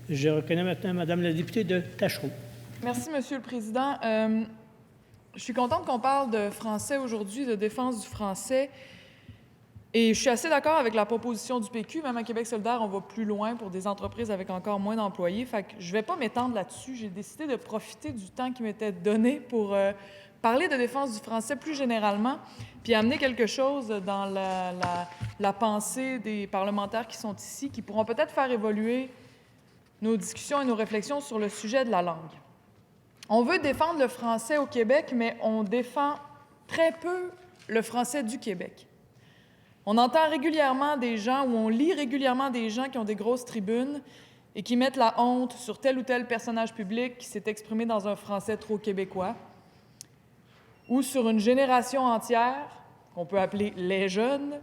Je reconnais maintenant Madame la députée de Tachereau. Merci, Monsieur le Président. Je suis contente qu'on parle de français aujourd'hui, de défense du français. Et je suis assez d'accord avec la proposition du PQ. Même à Québec solidaire, on va plus loin pour des entreprises avec encore moins d'employés. Fait que je ne vais pas m'étendre là-dessus. J'ai décidé de profiter du temps qui m'était donné pour parler de défense du français plus généralement, puis amener quelque chose dans la pensée des parlementaires qui sont ici, qui pourront peut-être faire évoluer nos discussions et nos réflexions sur le sujet de la langue. On veut défendre le français au Québec, mais on défend très peu le français du Québec. On entend régulièrement des gens, ou on lit régulièrement des gens qui ont des grosses tribunes et qui mettent la honte sur tel ou tel personnage public qui s'est exprimé dans un français trop québécois, ou sur une génération entière, qu'on peut appeler les jeunes,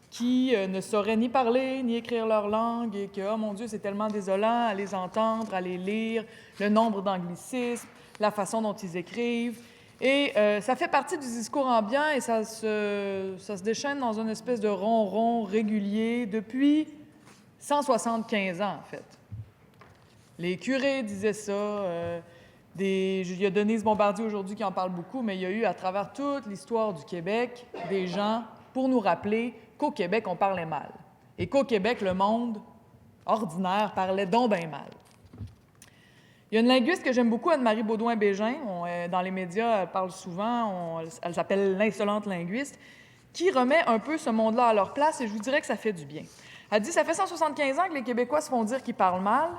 qui ne sauraient ni parler, ni écrire leur langue, et que, oh mon Dieu, c'est tellement désolant à les entendre, à les lire, le nombre d'anglicismes, la façon dont ils écrivent. Et ça fait partie du discours ambiant et ça se déchaîne dans une espèce de ronron régulier depuis 175 ans, en fait. Les curés disaient ça. Il y a Denise Bombardier aujourd'hui qui en parle beaucoup, mais il y a eu à travers toute l'histoire du Québec des gens pour nous rappeler qu'au Québec, on parlait mal. Et qu'au Québec, le monde ordinaire parlait donc bien mal. Il y a une linguiste que j'aime beaucoup, Anne-Marie Beaudoin-Bégin. Dans les médias, elle parle souvent. Elle s'appelle l'insolente linguiste, qui remet un peu ce monde-là à leur place, et je vous dirais que ça fait du bien. Elle dit, ça fait 175 ans que les Québécois se font dire qu'ils parlent mal.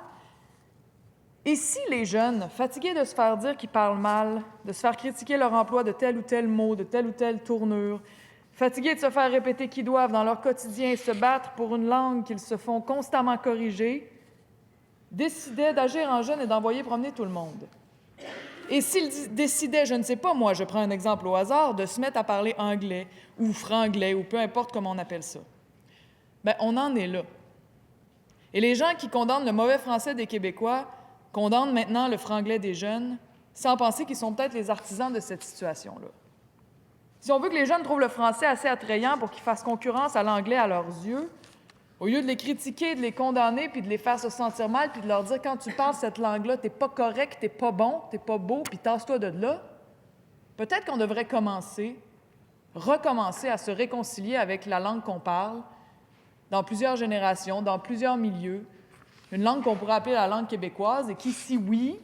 Et si les jeunes, fatigués de se faire dire qu'ils parlent mal, de se faire critiquer leur emploi de tel ou tel mot, de telle ou telle tournure, fatigués de se faire répéter qu'ils doivent, dans leur quotidien, se battre pour une langue qu'ils se font constamment corriger, décidaient d'agir en jeunes et d'envoyer promener tout le monde. Et s'ils décidaient, je ne sais pas, moi, je prends un exemple au hasard, de se mettre à parler anglais ou franglais ou peu importe comment on appelle ça, bien, on en est là. Et les gens qui condamnent le mauvais français des Québécois condamnent maintenant le franglais des jeunes sans penser qu'ils sont peut-être les artisans de cette situation-là. Si on veut que les jeunes trouvent le français assez attrayant pour qu'ils fassent concurrence à l'anglais à leurs yeux, au lieu de les critiquer, de les condamner, puis de les faire se sentir mal, puis de leur dire, quand tu parles cette langue-là, t'es pas correct, t'es pas bon, t'es pas beau, puis tasse-toi de là, peut-être qu'on devrait recommencer à se réconcilier avec la langue qu'on parle dans plusieurs générations, dans plusieurs milieux, une langue qu'on pourrait appeler la langue québécoise et qui, si oui,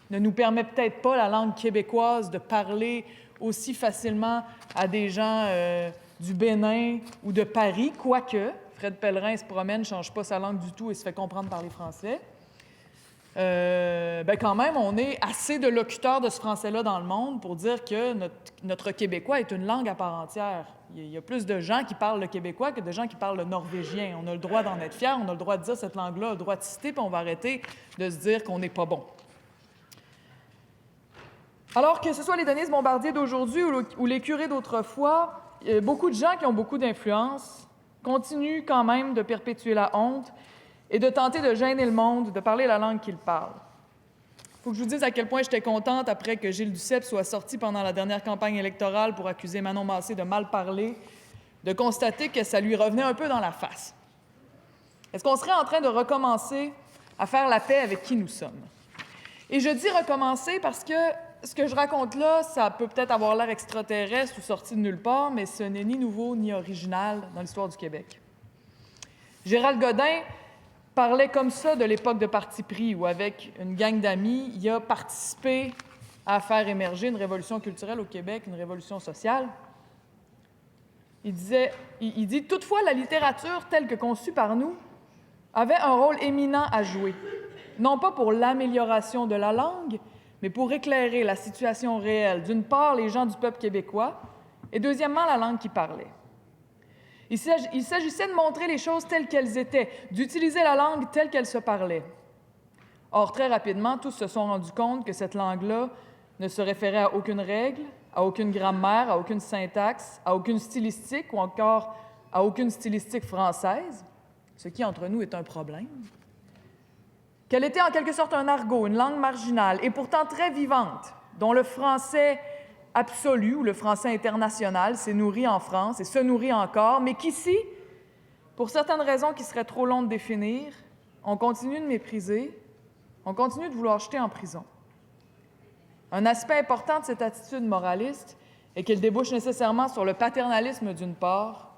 ne nous permet peut-être pas, la langue québécoise, de parler aussi facilement à des gens du Bénin ou de Paris, quoique Fred Pellerin se promène, ne change pas sa langue du tout et se fait comprendre par les Français. Quand même, on est assez de locuteurs de ce français-là dans le monde pour dire que notre québécois est une langue à part entière. Il y a plus de gens qui parlent le québécois que de gens qui parlent le norvégien. On a le droit d'en être fiers, on a le droit de dire cette langue-là, on a le droit de citer, puis on va arrêter de se dire qu'on n'est pas bon. Alors que ce soit les Denise Bombardier d'aujourd'hui ou les curés d'autrefois, beaucoup de gens qui ont beaucoup d'influence continuent quand même de perpétuer la honte et de tenter de gêner le monde, de parler la langue qu'ils parlent. Il faut que je vous dise à quel point j'étais contente après que Gilles Duceppe soit sorti pendant la dernière campagne électorale pour accuser Manon Massé de mal parler, de constater que ça lui revenait un peu dans la face. Est-ce qu'on serait en train de recommencer à faire la paix avec qui nous sommes? Et je dis recommencer parce que ce que je raconte là, ça peut peut-être avoir l'air extraterrestre ou sorti de nulle part, mais ce n'est ni nouveau ni original dans l'histoire du Québec. Gérald Godin parlait comme ça de l'époque de parti pris, où avec une gang d'amis, il a participé à faire émerger une révolution culturelle au Québec, une révolution sociale. Il dit « Toutefois, la littérature telle que conçue par nous avait un rôle éminent à jouer, non pas pour l'amélioration de la langue, mais pour éclairer la situation réelle, d'une part, les gens du peuple québécois, et deuxièmement, la langue qui parlait. Il s'agissait de montrer les choses telles qu'elles étaient, d'utiliser la langue telle qu'elle se parlait. Or, très rapidement, tous se sont rendus compte que cette langue-là ne se référait à aucune règle, à aucune grammaire, à aucune syntaxe, à aucune stylistique ou encore à aucune stylistique française, ce qui, entre nous, est un problème. Qu'elle était en quelque sorte un argot, une langue marginale, et pourtant très vivante, dont le français absolu ou le français international s'est nourri en France et se nourrit encore, mais qu'ici, pour certaines raisons qui seraient trop longues de définir, on continue de mépriser on continue de vouloir jeter en prison. Un aspect important de cette attitude moraliste est qu'elle débouche nécessairement sur le paternalisme d'une part,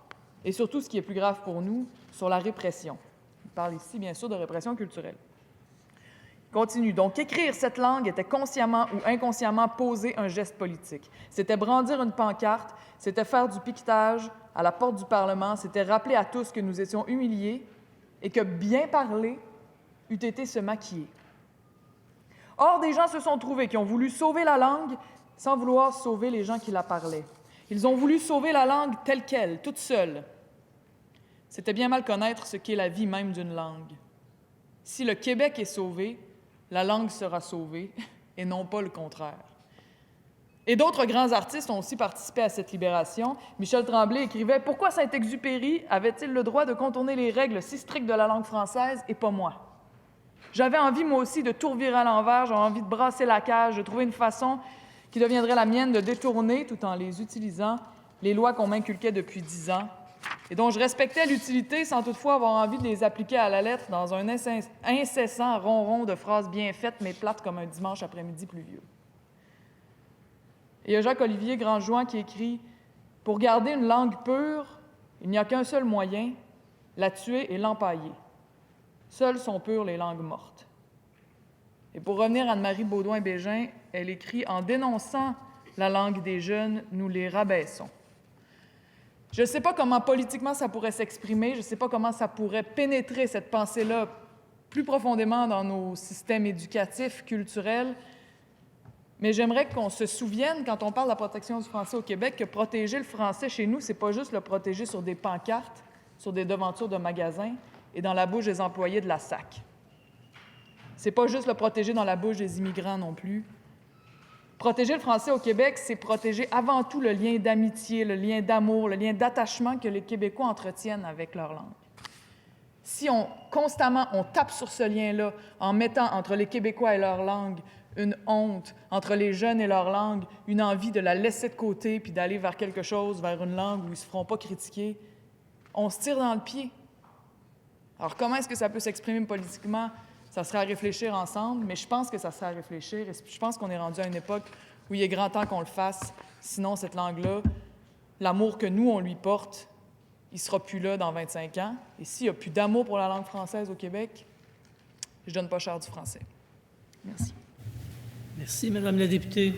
et surtout, ce qui est plus grave pour nous, sur la répression. On parle ici, bien sûr, de répression culturelle. Continue. Donc, écrire cette langue était consciemment ou inconsciemment poser un geste politique. C'était brandir une pancarte, c'était faire du piquetage à la porte du Parlement, c'était rappeler à tous que nous étions humiliés et que bien parler eût été se maquiller. Or, des gens se sont trouvés qui ont voulu sauver la langue sans vouloir sauver les gens qui la parlaient. Ils ont voulu sauver la langue telle qu'elle, toute seule. C'était bien mal connaître ce qu'est la vie même d'une langue. Si le Québec est sauvé, la langue sera sauvée, et non pas le contraire. Et d'autres grands artistes ont aussi participé à cette libération. Michel Tremblay écrivait « Pourquoi Saint-Exupéry avait-il le droit de contourner les règles si strictes de la langue française et pas moi? J'avais envie, moi aussi, de tout revirer à l'envers, j'avais envie de brasser la cage, de trouver une façon qui deviendrait la mienne de détourner, tout en les utilisant, les lois qu'on m'inculquait depuis 10 ans, et dont je respectais l'utilité sans toutefois avoir envie de les appliquer à la lettre dans un incessant ronron de phrases bien faites mais plates comme un dimanche après-midi pluvieux. » Et il y a Jacques-Olivier Grandjouan qui écrit « Pour garder une langue pure, il n'y a qu'un seul moyen, la tuer et l'empailler. Seules sont pures les langues mortes. » Et pour revenir à Anne-Marie Baudouin-Bégin, elle écrit « En dénonçant la langue des jeunes, nous les rabaissons. » Je ne sais pas comment politiquement ça pourrait s'exprimer, je ne sais pas comment ça pourrait pénétrer cette pensée-là plus profondément dans nos systèmes éducatifs, culturels, mais j'aimerais qu'on se souvienne, quand on parle de la protection du français au Québec, que protéger le français chez nous, ce n'est pas juste le protéger sur des pancartes, sur des devantures de magasins et dans la bouche des employés de la SAC. Ce n'est pas juste le protéger dans la bouche des immigrants non plus. Protéger le français au Québec, c'est protéger avant tout le lien d'amitié, le lien d'amour, le lien d'attachement que les Québécois entretiennent avec leur langue. Si constamment on tape sur ce lien-là en mettant entre les Québécois et leur langue une honte, entre les jeunes et leur langue, une envie de la laisser de côté puis d'aller vers quelque chose, vers une langue où ils ne se feront pas critiquer, on se tire dans le pied. Alors, comment est-ce que ça peut s'exprimer politiquement? Ça serait à réfléchir ensemble, mais je pense que ça serait à réfléchir et je pense qu'on est rendu à une époque où il est grand temps qu'on le fasse. Sinon, cette langue-là, l'amour que nous, on lui porte, il ne sera plus là dans 25 ans. Et s'il n'y a plus d'amour pour la langue française au Québec, je ne donne pas cher du français. Merci. Merci, Madame la députée.